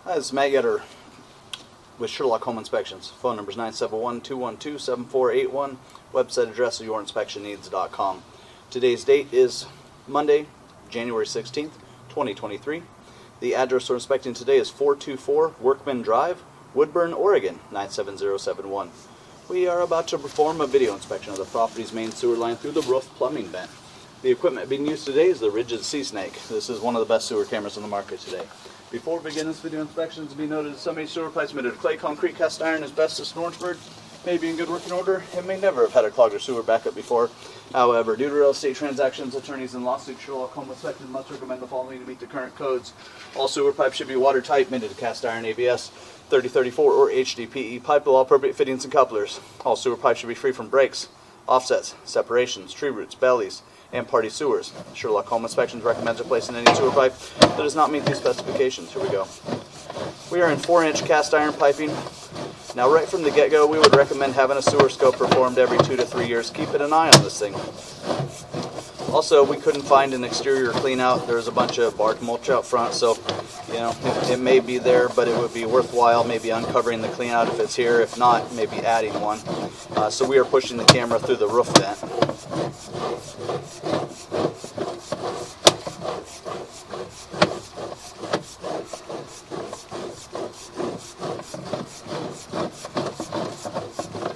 Hi, this is Matt Yetter with Sherlock Home Inspections. Phone number is 971-212-7481. Website address is yourinspectionneeds.com. Today's date is Monday, January 16th, 2023. The address we're inspecting today is 424 Workman Drive, Woodburn, Oregon, 97071. We are about to perform a video inspection of the property's main sewer line through the roof plumbing vent. The equipment being used today is the Rigid Sea Snake. This is one of the best sewer cameras on the market today. Before we begin this video inspection, it's to be noted that some of these sewer pipes made of clay, concrete, cast iron, asbestos, and Orangeburg may be in good working order and may never have had a clogged or sewer backup before. However, due to real estate transactions, attorneys, and lawsuits, Sherlock Home Inspections must recommend the following to meet the current codes. All sewer pipes should be watertight, made of cast iron, ABS, 3034 or HDPE pipe with all appropriate fittings and couplers. All sewer pipes should be free from breaks, offsets, separations, tree roots, bellies, and party sewers. Sherlock Home Inspections recommends replacing any sewer pipe that does not meet these specifications. Here we go. We are in 4-inch cast iron piping. Now, right from the get-go, we would recommend having a sewer scope performed every 2 to 3 years, keeping an eye on this thing. Also, we couldn't find an exterior clean out. There's a bunch of bark mulch out front, so it may be there, but it would be worthwhile maybe uncovering the clean out if it's here. If not, maybe adding one. So we are pushing the camera through the roof vent.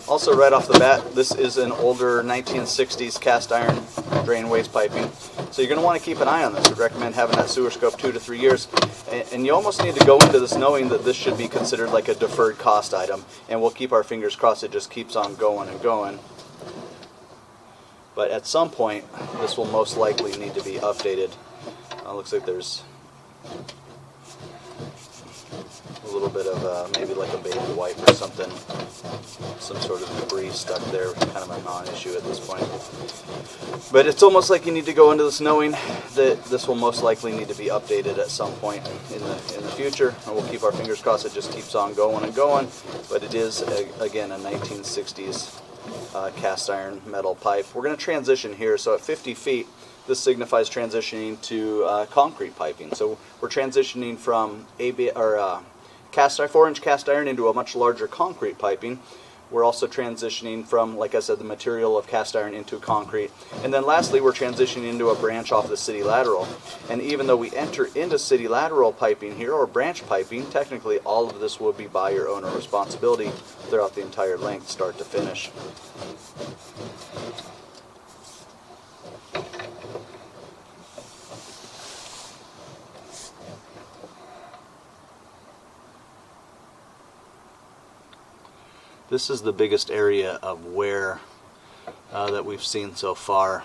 Also, right off the bat, this is an older 1960s cast iron drain waste piping. So you're going to want to keep an eye on this. We'd recommend having that sewer scope 2 to 3 years. And you almost need to go into this knowing that this should be considered like a deferred cost item. And we'll keep our fingers crossed it just keeps on going and going. But at some point, this will most likely need to be updated. Looks like there's a little bit of maybe like a baby wipe or something, some sort of debris stuck there, kind of a non-issue at this point. But it's almost like you need to go into this knowing that this will most likely need to be updated at some point in the future, and we'll keep our fingers crossed it just keeps on going and going. But it is, again, a 1960s cast iron metal pipe. We're going to transition here, so at 50 feet, this signifies transitioning to concrete piping. So we're transitioning from 4-inch cast iron into a much larger concrete piping. We're also transitioning from, like I said, the material of cast iron into concrete. And then lastly, we're transitioning into a branch off the city lateral. And even though we enter into city lateral piping here, or branch piping, technically all of this will be by your owner responsibility throughout the entire length, start to finish. This is the biggest area of wear that we've seen so far.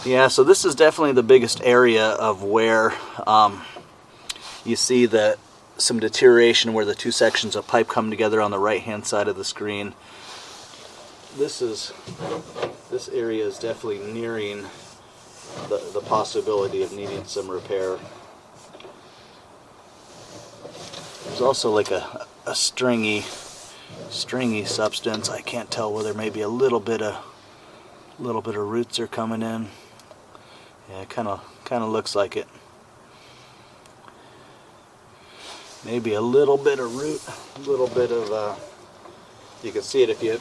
Yeah, so this is definitely the biggest area of where you see that some deterioration where the two sections of pipe come together on the right hand side of the screen. This area is definitely nearing the possibility of needing some repair. There's also like a stringy substance. I can't tell whether maybe a little bit of roots are coming in. Yeah, it kind of looks like it. Maybe a little bit of root, a little bit of, you can see it if you,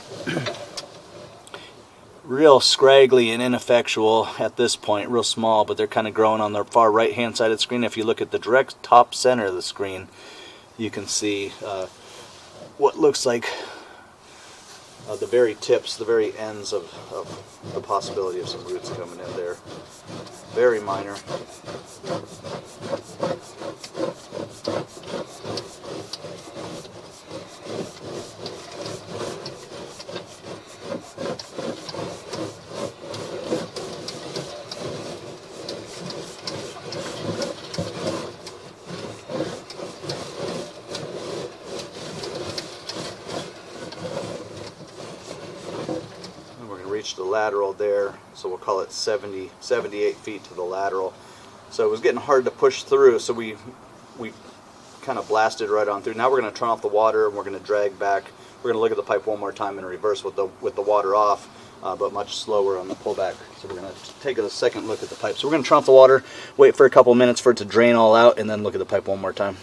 real scraggly and ineffectual at this point, real small, but they're kind of growing on the far right hand side of the screen. If you look at the direct top center of the screen, you can see what looks like the very tips, the very ends of the possibility of some roots coming in there. Very minor. inch the lateral there, so we'll call it 78 feet to the lateral. So it was getting hard to push through, so we kind of blasted right on through. Now we're going to turn off the water and we're going to drag back. We're going to look at the pipe one more time in reverse with the water off, but much slower on the pullback. So we're going to take a second look at the pipe. So we're going to turn off the water, wait for a couple minutes for it to drain all out, and then look at the pipe one more time.